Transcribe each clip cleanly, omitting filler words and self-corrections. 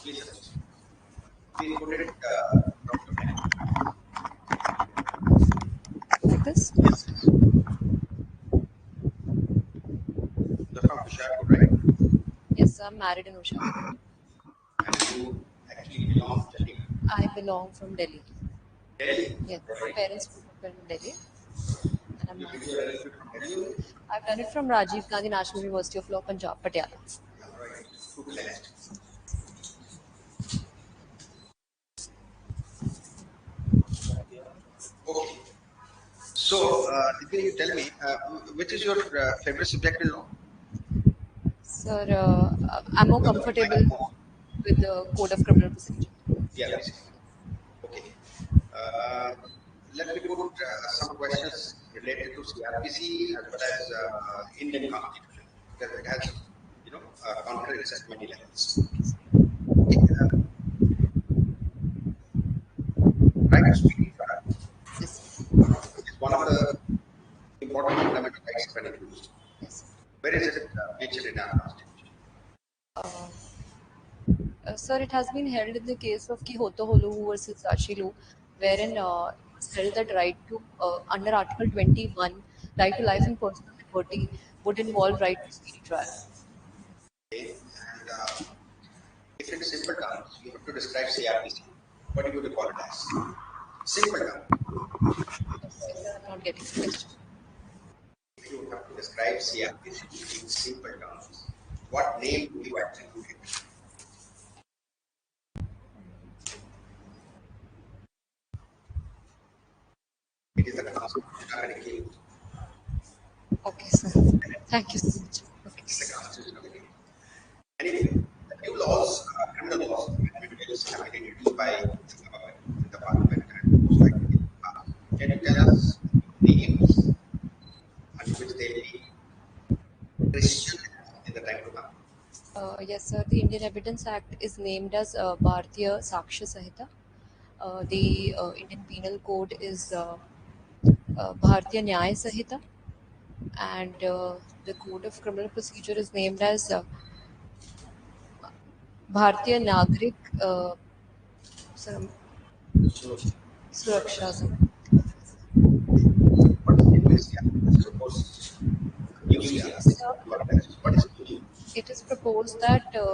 please, please put it from your hand. Like this? Yes. You're from Hushiyarpur, right? Yes, I'm married in Usha. And you actually belong to Chandigarh. I belong from Delhi. Delhi. Yes, Right. parents were from Delhi. And I'm You did married. your LLB from Delhi only? I've done it from Rajiv Gandhi National University of Law, Punjab, Patiala. Right. Too blessed. Okay. So, Divya, you tell me, which is your favorite subject in law? Sir, I'm more What do you like comfortable most? with the Code of Criminal Procedure. Yeah, basically. Okay. Uh, Let me put some questions related to CRPC as well as Indian Constitution because it has, conflicts at many levels. Okay. Right to speak Yes. is one of the important fundamental rights of an accused. Yes. Where is it mentioned in our Constitution? Uh, Sir, it has been held in the case of Kihotoholu versus Ashilu, wherein it's held that right to, under Article 21, right to life and personal liberty would involve right to speedy trial. Okay. And if in simple terms you have to describe CRPC, what do you call it as? Simple term. Sorry, sir, I'm not getting the question. If you have to describe CRPC in simple terms, what name would you attribute it to? It is the Constitution of an accused. Okay, sir. Thank you so much. Okay. It's the Constitution of an accused. Anyway, the new laws, criminal laws, amendment bills have been introduced by the government in the parliament and most likely in the past. Can you tell us names under which they will be Christian in the time to come? Yes, sir. The Indian Evidence Act is named as Bharatiya Sakshya Sanhita. The Indian Penal Code is Bharatiya Nyaya Sanhita, and the Code of Criminal Procedure is named as Bharatiya Nagrik Sir- Suraksha Sanhita. What is new is this proposed new CRPC? So What is new? it is proposed that the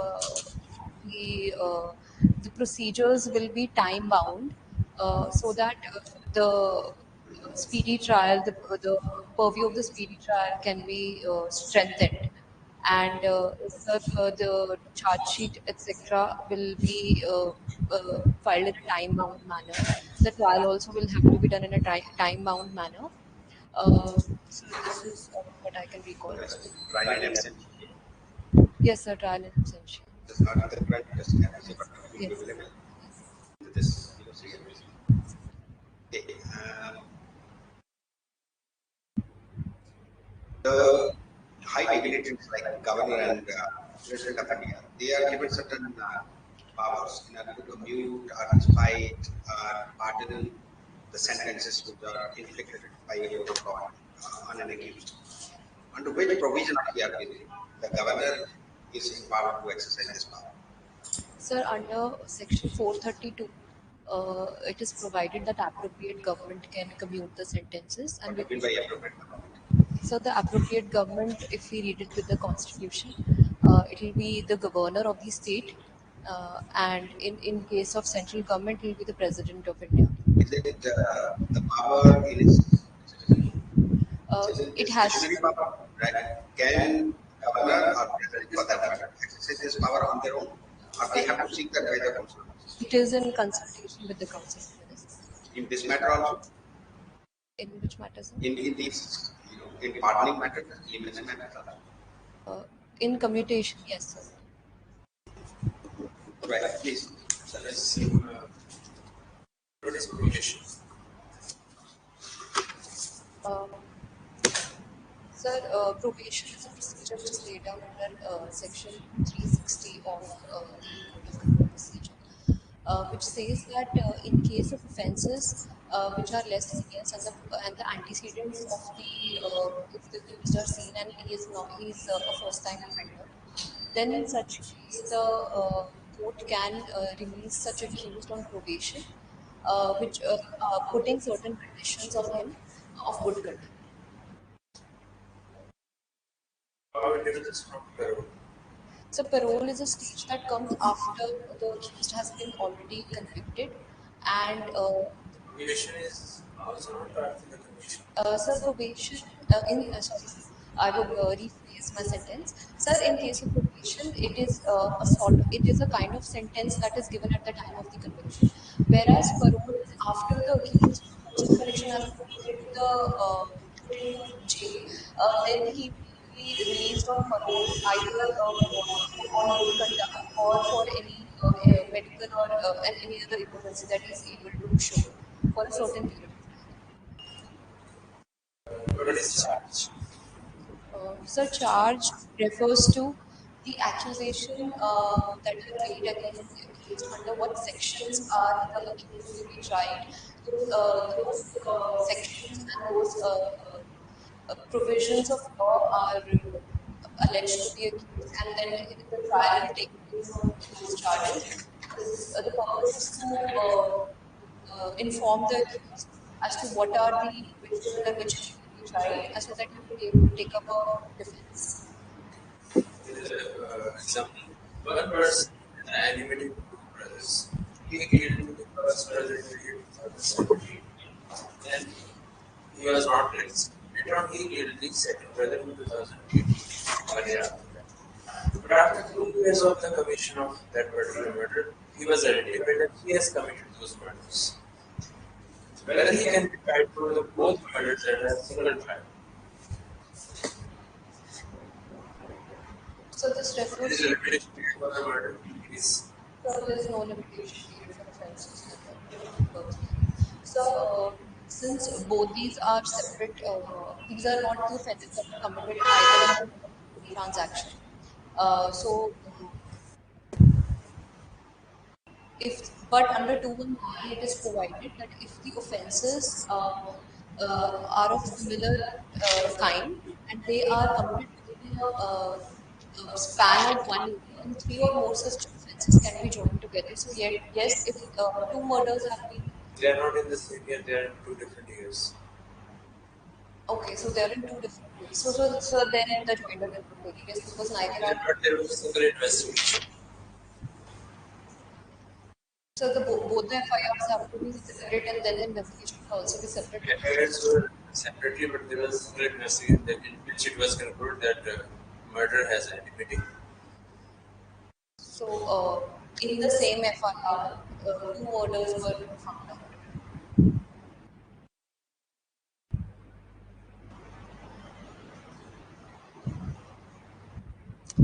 the procedures will be time bound, so that the speedy trial, the purview of the speedy trial can be strengthened, and the charge sheet, etc., will be filed in a time bound manner. The trial also will have to be done in a time bound manner. So this is what I can recall. Trial in absentia. Yes, sir, trial and abstention. This is not in the current CRPC, but it will be Yes. available to this CRPC. Okay. The high dignitaries like governor and president of India, they are given certain powers in order to commute or despite or pardon the sentences which are inflicted by a court of law on an accused. Under which provision of CRPC, the governor is empowered to exercise this power. Sir, under Section 432, it is provided that appropriate government can commute the sentences, and What do you mean by appropriate government? so the appropriate government, if we read it with the Constitution, it will be the governor of the state, and in case of central government, it will be the president of India. Is it the power in its is it It has. discretionary power? Right? Can governor or president, for that matter, exercise this power on their own, or they have to seek that by the council? It is in consultation with the council of ministers. In this matter also, In which matters? in these in pardoning matters, clemency matters also. In commutation, yes, sir. Right? Please. So let's see what is probation. Uh, Sir, probation is a procedure which is laid down under Section 360 of the Code of Criminal Procedure, which says that in case of offences which are less serious and the antecedents of the if the accused are seen and he is not he is a first time offender, then in such case the court can release such accused on probation, which putting certain conditions on him of good conduct. How it differs from parole. So parole is a stage that comes after the accused has been already convicted, and Probation is also not part of the conviction. Sir, probation, sorry, I would rephrase my sentence. Sir, in case of probation, it is it is a kind of sentence that is given at the time of the conviction. Whereas parole is after the accused post conviction has been put into jail, then he will be released on parole either on good conduct or for any medical or any other emergency that he is able to show for a certain period of time. What is charge? Sir, charge refers to the accusation that are made against the accused. Under what sections are the accused to be tried? Those sections and those provisions of law are alleged to be accused, and then the trial will take place on those charges. The purpose is to inform the accused as to what are the provisions under which he will be tried, so that he will be able to take up a defense. There is an example. One person had enmity with two brothers. He killed the first brother in the year 2017. Then he was not released. Later on, he killed the second brother in 2018, 1 year after that. But after 2 years of the commission of that particular murder, he was identified that he has committed those murders. Whether he can be tried for the both murders at a single trial. So this What refers is the to, limitation period for the murder? It is so there is no limitation period for offences like that. So since both these are separate, these are not the offences that are committed either under one or two transaction. So if but under 219 it is provided that if the offences are of similar kind and they are committed within a span of 1 year, then three or more such offences can be joined together. So yet, yes, if two murders have been they are not in the same year, they are in 2 different years. okay, so they are in two different years. So then the joinder will not take place because neither are. But there was a single investigation. So both the FIRs have to be separate, and then the investigation will also be separate. FIRs were separately, but there was a single investigation that in which it was concluded that murder has enmity. So, in the same FIR, two murders were found out.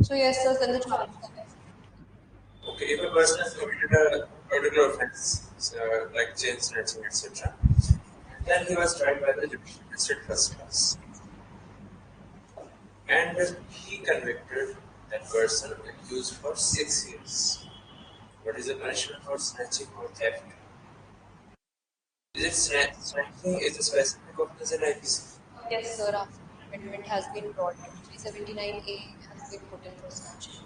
So, yes, sir, then the charges can be. Okay, if a person has committed a particular offense, like chain snatching, etc., then he was tried by the judicial magistrate first class, and he convicted that person accused for 6 years. What is the punishment for snatching or theft? Is it snatching is a specific offense in IPC? Yes, sir, after amendment has been brought, 379A has been put in for snatching.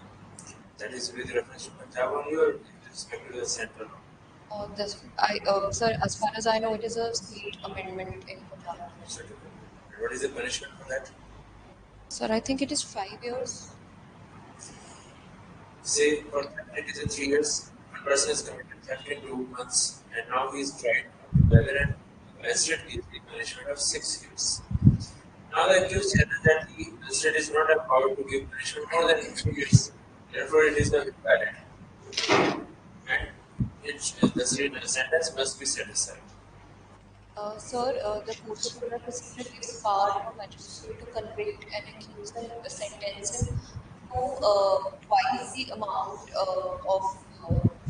That is with reference to Punjab only or with respect to the central law? Sir, as far as I know, it is a state amendment in Punjab. Certain. And what is the punishment for that? Sir, I think it is 5 years. Say for theft it is in 3 years. One person has committed theft in 2 months and now he is tried together and magistrate gives the punishment of 6 years. Now the accused says that the magistrate is not empowered to give punishment more than 3 years. Therefore it is not valid. And the sentence must be set aside. Sir, the Code of Criminal Procedure gives power to a magistrate to convict an accused and sentence him to twice the amount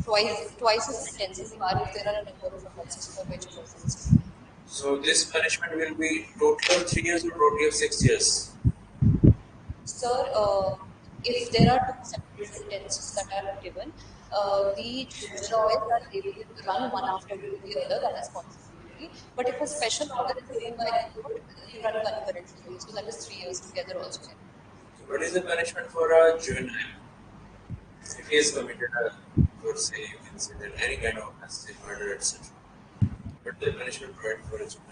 twice his sentencing power if there are a number of offences for which a person is convicted. So this punishment will be total of 3 years or total of 6 years. Sir, if there are two separate sentences that are given, the general law is that they will run one after the other, that is consecutively. But if a special order is given by the court, they run concurrently. So that is 3 years together also. So what is the punishment for a juvenile if he has committed a or say you can say that any kind of offense, say murder, etc. But the punishment provided for a juvenile.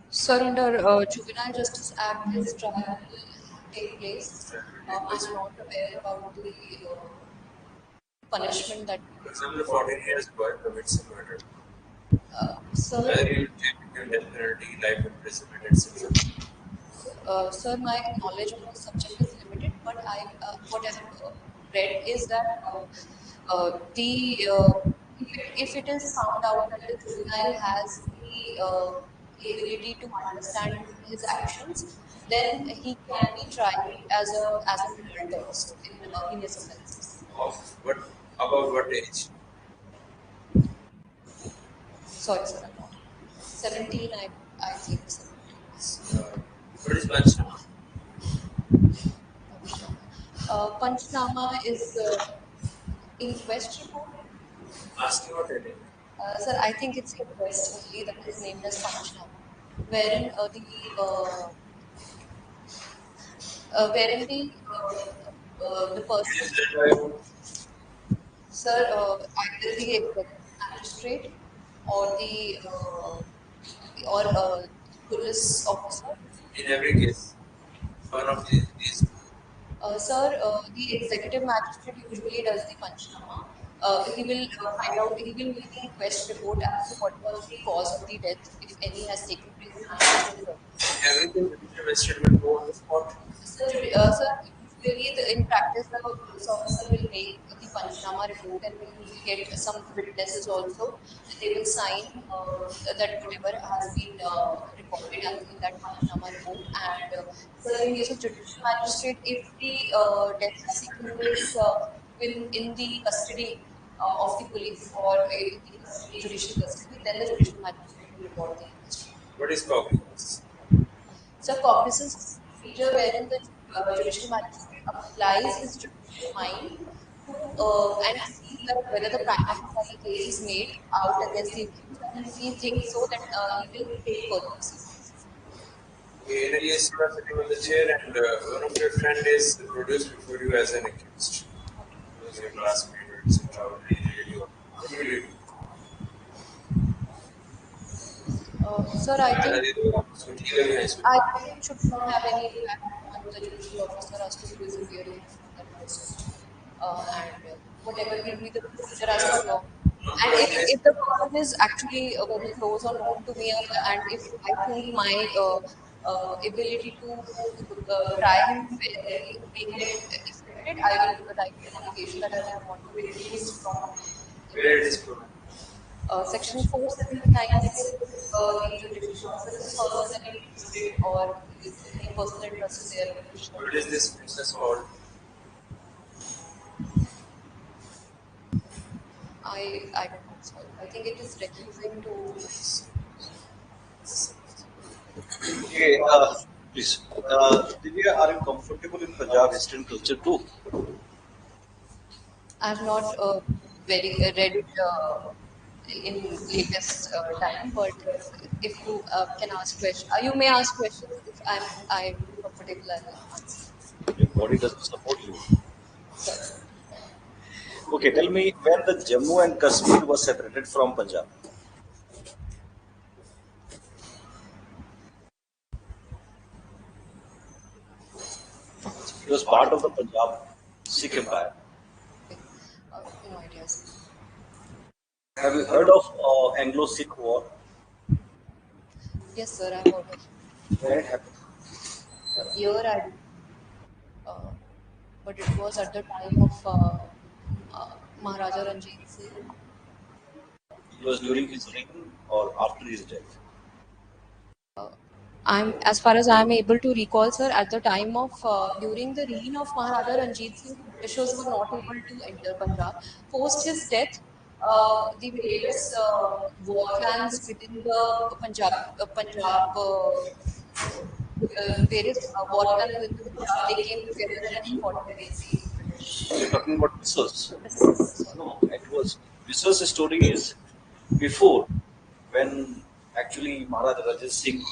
Sir, under Juvenile Justice Act, his trial will take place. That will take place. I'm not aware about the punishment that. For example, a 14 years boy commits a murder. Sir, Whether he will take death penalty, life imprisonment, etc. Sir, my knowledge on the subject is limited, but what I've read is that the if it is found out that the juvenile has the ability to understand his actions, then he can be tried as an adult also in heinous offenses. Of what about what age? Sorry, sir, I'm not. 17, I think 17. What is Panchnama? Panchnama is inquest report. Asking or telling? Sir, I think it's inquest only that is named as Panchnama, wherein the It person, is led by who? sir, either the executive magistrate or the police officer. In every case, one of these Sir, the executive magistrate usually does the Panchnama. He will find out, he will make the inquest report as to what was the cause of the death, if any has taken place, and what were the circumstances. everything judicial magistrate will go on the spot. Sir, usually in practice, the police officer will make the Panchnama report and will get some witnesses also, and they will sign that whatever has been recorded in that Panchnama report. And sir, in case of judicial magistrate, if the death has taken place in the custody of the police or in the custody, judicial custody, then the judicial magistrate will report the inquest. What is cognizance? So cognizance is a procedure wherein the judicial magistrate applies his judicial mind to and sees that whether the prima facie case is made out against the accused, and if he thinks so, then he will take further proceedings. Okay, in a case you are sitting on the chair and one of your friend is produced before you as an accused. Because your classmate or etc. or any relative. What will you do? Sir, I think So legally I should. I think it should not have any impact on the judicial officer as to who is appearing in front of that person. And whatever will be the procedure as per law. No, And but if the person is actually very close or known to me, and if I think my ability to try him fairly may get affected, I will write an application that I want to be recused from where it the is proven. Section 479 says the judicial officer is personally interested or is any personal interest is there in the judicial What is officer. this process called? I don't know. So I think it is recusing to. Okay, please. Divya, are you comfortable in Punjab history and culture too? I have not very read it in latest time, but if you can ask questions, you may ask questions. If I feel comfortable, I will answer. Your body doesn't support you. Sir. Okay, tell me when the Jammu and Kashmir was separated from Punjab. It was part of the Punjab Sikh Empire. Okay. No ideas. Have you heard of Anglo-Sikh War? Yes, sir. I've heard of When it happened? year I do, uh, but it was at the time of Maharaja Ranjit Singh. It was during his reign or after his death. I'm as far as I'm able to recall, sir, at the time of during the reign of Maharaja Ranjit Singh, the Britishers were not able to enter Punjab. Post his death, the various war clans within the various war clans within the Punjab, they came together and they fought against the British. You're talking about missiles. Sorry. No, it was Viswa's story is before when actually Maharaja Ranjit Singh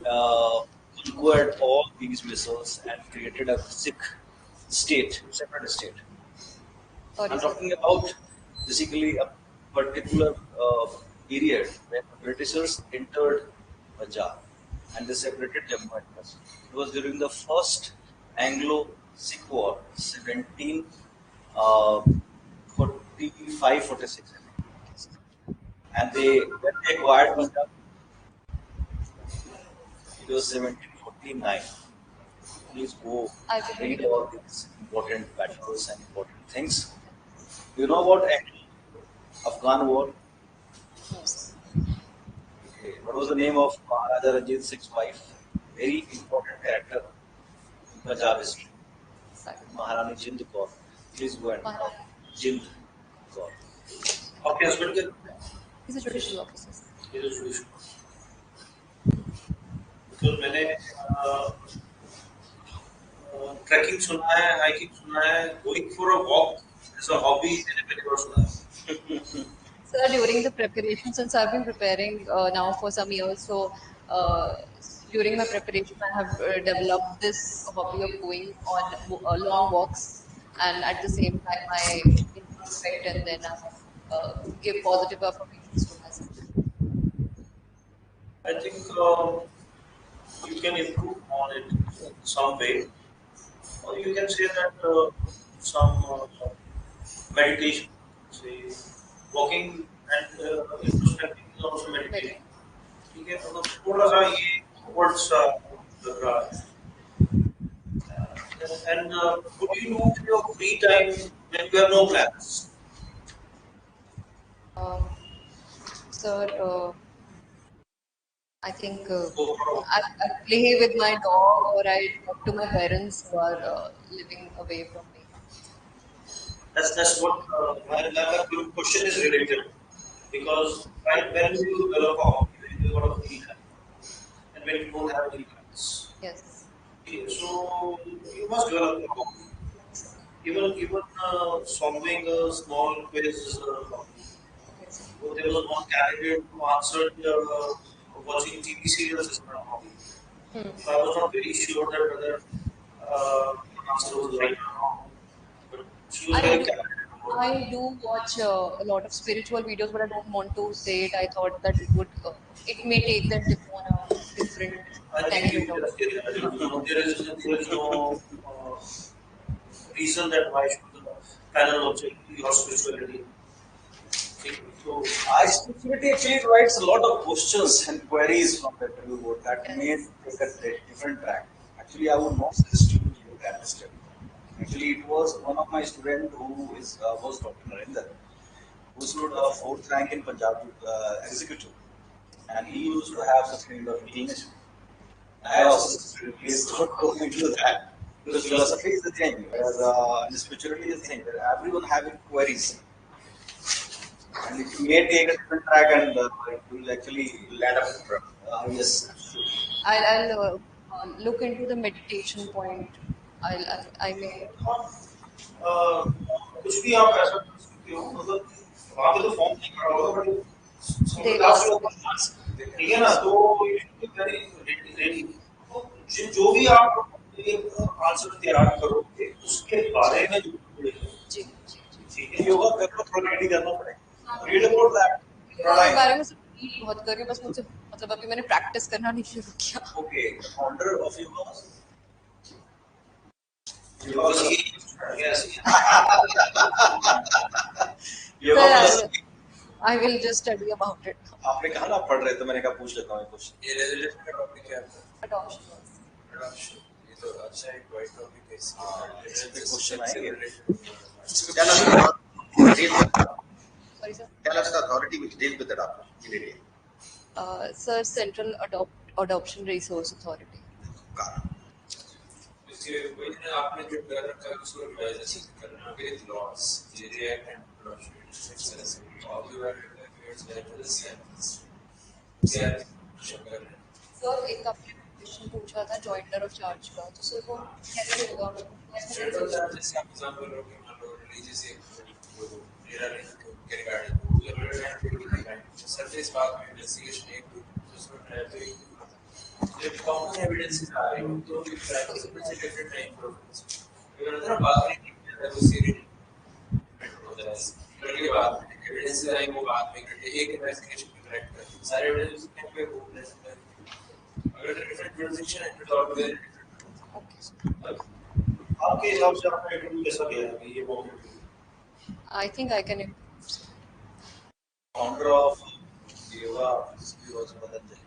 uh, conquered all these missiles and created a Sikh state, separate state. Sorry, I'm sir. talking about basically a particular period when the Britishers entered Punjab and they separated Jammu and Kashmir. It was during the first Anglo-Sikh War, 1745, 46, I think. And when they acquired Punjab, it was 1749. Please go I will read read all about it. these important battles and important things. You know about Afghan War? No, sir. Okay. What was the name of Maharaja Ranjit Singh's wife? Very important character in Punjab history. Sorry. Maharani Jind Kaur. Please go and Maharani. Jind Kaur. आपके husband के He's a judicial officer, sir. ये जो solution because मैंने trekking सुना है, hiking सुना है, going for a walk as a hobby मैंने पहली बार सुना है. Sir, during the preparation, since I've been preparing now for some years, so uh, during my preparation, I have developed this hobby of going on long walks, and at the same time, I introspect and then I give positive affirmations to myself. I think you can improve on it in some way, or you can say that some meditation, say walking and introspecting is also meditation. Very. ठीक है, मतलब थोड़ा सा ये words लग रहा है. And what do you do in your free time when you have no plans? Um, Sir, I think Go for a walk. I play with my dog or I talk to my parents who are living away from me. That's what my question is related, because when you develop a hobby, when you got a free time, and when you don't have any plans, Yes. okay, so you must develop a hobby. Even solving a small quiz is a hobby. Okay, sir. So there was one candidate who answered watching TV serials is my hobby. Hmm. So I was not very sure that whether the answer was right or wrong, but she was I very do. candid about it. I do watch a lot of spiritual videos, but I don't want to say it. I thought that it may take them on a different I think you tangent of. just did that. There is no reason that why should the panel object your spirituality. Okay, so I spirituality actually provides a lot of questions and queries from the interview board that may Yes. take a different track. Actually, I would not suggest you to look at this study. Actually, it was one of my students who was Dr. Narendra, who stood fourth rank in Punjab executive, and he used to have such kind of inclination. I also suggested, please don't go into that because philosophy is the thing, whereas spirituality is the thing where everyone having queries, and it may take a different track and it will actually Land up. yes, absolutely. I'll look into the meditation point. I may. uh, कुछ भी आप ऐसा कर सकते हो, मतलब वहाँ पे तो फॉर्म नहीं भरा होगा, बट They समझ ask. लो ठीक है ना, तो you should be very ready. तो जो भी आप आंसर तैयार करोगे उसके बारे में जो बोलोगे, जी, जी, जी. ठीक है. योगा करना थोड़ा रेडी करना पड़ेगा. Read about that. योगा के बारे में सब read बहुत कर रही हूँ, बस मुझसे मतलब अभी मैंने प्रैक्टिस करना नहीं शुरू किया. Okay, the founder of yoga. बस ये yes. Yoga Sir, plus I will just study about it. आपने कहा ना आप पढ़ रहे तो मैंने कहा पूछ लेता हूँ एक क्वेश्चन. ये रेजोल्यूशन का टॉपिक क्या है? Adoption was. Adoption. ये तो अच्छा एक वाइड टॉपिक है. इस पे क्वेश्चन आएंगे. Tell us the authority deal with, Sorry, sir. tell us the authority which deals with adoption in India. Sir, Central Adoption Resource Authority. इसके वही ना आपने जो कर रखा है उसको रिवाइज करना with laws JJ act and production all you are required to the sense क्या शक्कर है. सर एक आपने क्वेश्चन पूछा था जॉइंटर ऑफ चार्ज का, तो सर वो कैसे होगा? जनरल चार्जेस का एग्जांपल लो कि मान लो रिलीजियस एक जो मेरा नहीं के रिगार्डिंग सरफेस बात में इन्वेस्टिगेशन एक उसमें है तो जब कॉमन एविडेंसेस आ रही हो तो ये प्राइवेसी से डिफरेंट टाइम प्रोसेस अगर अंदर बात नहीं है तो सीरियस बाद में एविडेंस आए वो बाद में इकट्ठे एक इन्वेस्टिगेशन में कलेक्ट करते हैं सारे एविडेंस उसके पे वो प्रेजेंट है अगर डिफरेंट जुरिसडिक्शन है तो ऑलवेज आपके हिसाब से आपका इंटरव्यू कैसा गया अभी ये मौके पे? I think I can improve. Founder of yoga physical was Patanjali.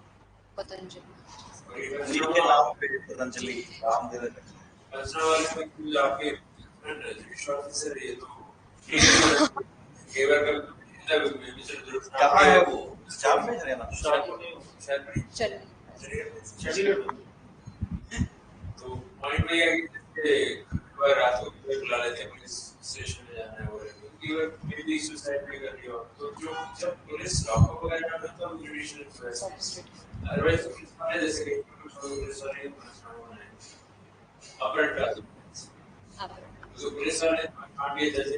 Patanjali. जिनके नाम पे पतंजलि राम दे रहे हैं। दूसरा वाले में कुछ आपके शॉर्ट से ये तो केवल कहाँ है वो? पंजाब में हरियाणा चल. चंडीगढ़। तो पॉइंट ये है कि रात को बुला लेते हैं पुलिस स्टेशन में जाना है और मेरी सुसाइड भी कर लिया तो जो जब पुलिस लॉकअप वगैरह करता है तो जुडिशियल इन्वेस्टिगेशन अदरवाइज पुलिस वाले जैसे कि पुलिस वाले अपर ट्रस्ट तो पुलिस वाले आगे जैसे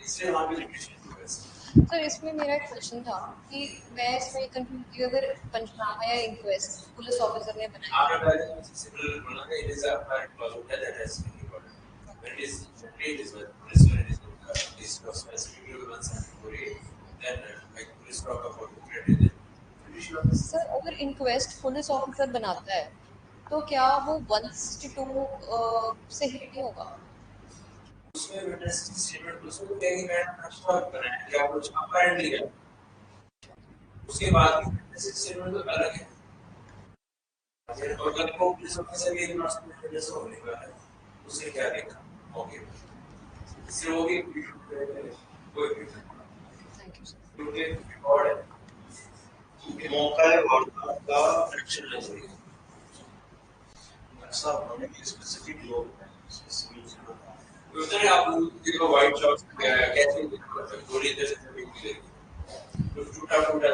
इसलिए वहाँ पे जुडिशियल इन्वेस्टिगेशन सर इसमें मेरा एक क्वेश्चन था कि मैं इसमें कंफ्यूज थी अगर पंचनामा या इंक्वेस्ट पुलिस ऑफिसर ने बनाया आपने पहले सिमिलर बोला था it is a part clause that has been recorded when it is police when it is specifically once for it then like police talk about it sir अगर inquest police officer बनाता है तो क्या वो 1:2 से hit नहीं होगा? उसमें विटनेस की स्टेटमेंट उसको कहेंगे मैं अच्छा बनाया क्या कुछ अपेरेंटली है उसके बाद की विटनेस की स्टेटमेंट तो अलग है और अगर वो पुलिस ऑफिसर के पास में विटनेस होने का है उसने क्या देखा ओके इससे वो भी कोई थैंक यू सर. क्योंकि रिकॉर्ड है मौका है वारदात का एक्शन ले रही है ऐसा होने के स्पेसिफिक लोग हैं सिविल उतने आप देखो वाइट शॉट्स कैसे गोली जैसे भी मिलेगी तो टूटा फूटा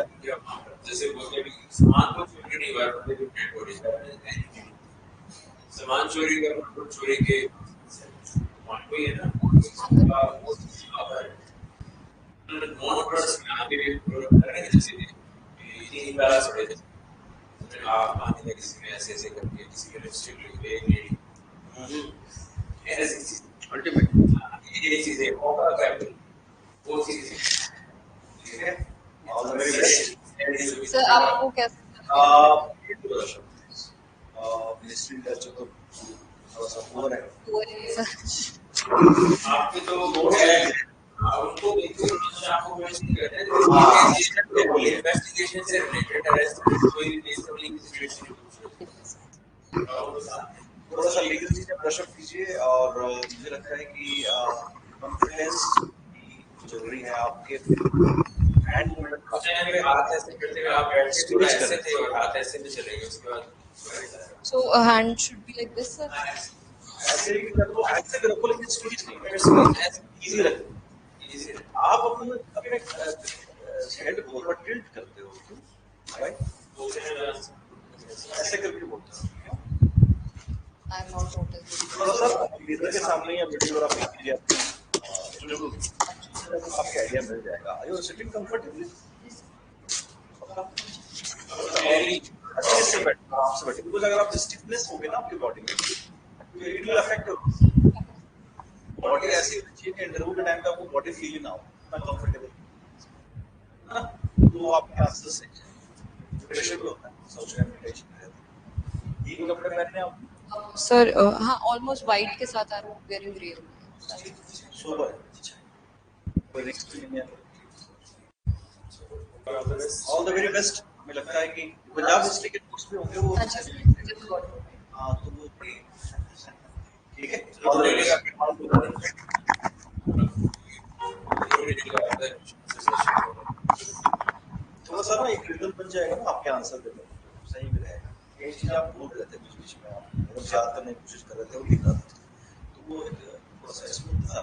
जैसे बोलते हैं सामान तो चोरी नहीं हुआ है डेड बॉडी सामान चोरी का चोरी के पॉइंट वही है ना नॉन पर्सन आगे भी करने जैसे इतनी बार से आप मान लीजिए किसी ने ऐसे ऐसे करके किसी के लिपस्टिक लिखे एक लेडी ऐसी अल्टीमेट ये चीजें मौका कर वो चीजें ठीक है all the very best. Sir आपको कैसे मिनिस्ट्री का जो तो थोड़ा सा पुअर है आपके तो वो है उनको बिल्कुल आपको क्वेश्चन करते हैं इन्वेस्टिगेशन से रिलेटेड अरेस्ट कोई बेसिकली सिचुएशन थोड़ा सा लीगल चीजें ब्रश अप कीजिए और मुझे लगता है कि कॉन्फिडेंस जरूरी है आपके हैंड मूवमेंट का। हाथ ऐसे करते हुए आप बैठ के ऐसे थे और हाथ ऐसे में चलेंगे उसके बाद so a hand should be like this sir. ऐसे ही कर लो ऐसे कर लो लेकिन स्पीच नहीं इजी रखो। आप अपने अपने हेड को थोड़ा टिल्ट करते हो क्यों राइट ऐसे करके बोलते हो I am not totally थोड़ा सा लीडर के सामने या वीडियो और आप कीजिए आपके आइडिया मिल जाएगा। Are you sitting comfortably? अच्छे से बैठो आराम से बैठो बिकॉज अगर आप स्टिफनेस होगे ना आपकी बॉडी में तो it will affect your body ऐसी होनी चाहिए कि इंटरव्यू के टाइम पे आपको बॉडी फील ना हो ना कंफर्टेबल ना तो आपके आंसर से प्रेशर भी होता है सोशल मेडिटेशन रहता है। ये कपड़े पहनने आप सर हाँ ऑलमोस्ट वाइट के साथ I am wearing grey sober कोई रिस्क नहीं है। All the very best. हमें लगता है कि पंजाब हिस्ट्री के बुक्स भी होंगे वो हाँ तो वो ठीक है ऑल द बेस्ट। थोड़ा सा ना एक रिदम बन जाएगा ना आपके आंसर देने में सही भी रहेगा। ये चीज आप भूल रहे थे बीच बीच में आप याद करने की कोशिश कर रहे थे वो लिख रहा था तो वो थोड़ा सा स्मूथ था।